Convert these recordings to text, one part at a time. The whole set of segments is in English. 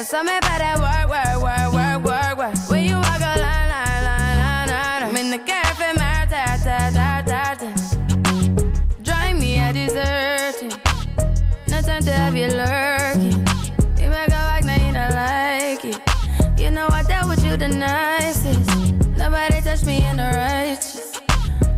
saw me by that work. When you walk a line. I'm in the cafe, drive me a dessert. No time to have you lurking. You make a walk, now you don't like it. You know I dealt with you the nicest. Nobody touched me in the righteous.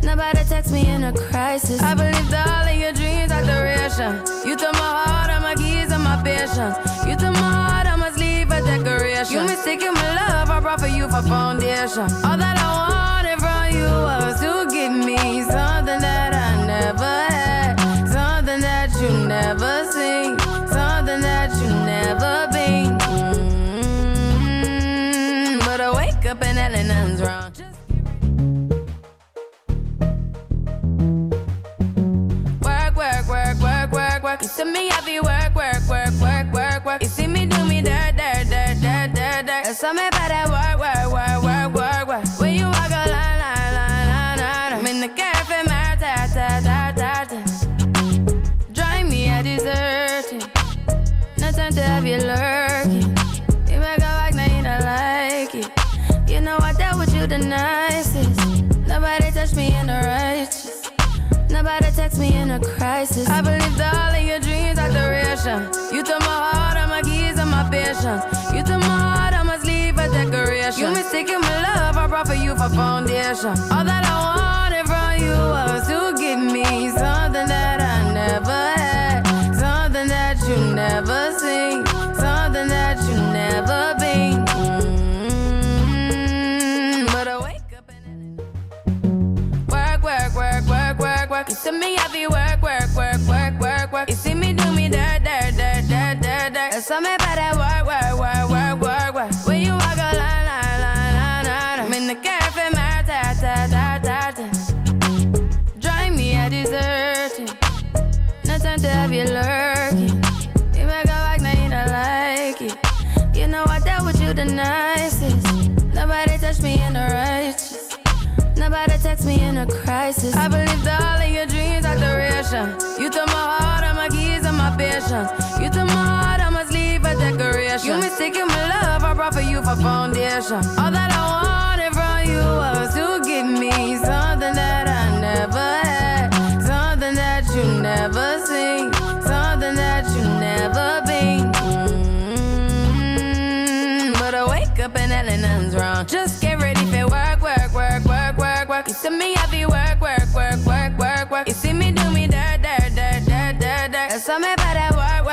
Nobody text me in a crisis. I believed all of your dreams are duration. You took my heart, all my keys, and my patience. You took my heart, I must leave a decoration. You mistaken my love, I brought for you for foundation. All that I wanted from you was to give me something that I never had, something that you never seen, something that you never been. But I wake up and nothing's wrong. Work. You see me happy work. You see me do me dirt. Saw me by that work. When you walk a line. I'm in the cafe, drive me a dessert. No time to have you lurking. You make a walk, now you don't like it. You know I dealt with you the nicest. Nobody touched me in the righteous. Nobody text me in a crisis. I believed all of your dreams are duration. You took my heart, all my keys, and my patience. You took my heart, I must leave a decoration. You mistaken my love, I brought for you for foundation. All that I wanted from you was to give me something that I never had, something that you never seen, something that you never been. But I wake up and work. You see me happy work. You see me do me dirt. Saw me by that work. When you walk a line. I'm in the cafe, drive me a dessert. No time to have you lurking. You make a walk, now you don't like it. You know I dealt with you the nicest. Nobody touched me in the righteous. Nobody text me in a crisis. I believed all of your dreams are duration. You took my heart, all my keys, and my patience. You took my heart, I must leave a decoration. You mistaken my love, I brought for you for foundation. All that I wanted from you was to give me something that I never had, something that you never seen, something that you never been. But I wake up and nothing's wrong. Just get ready for work. You see me happy work. You see me do me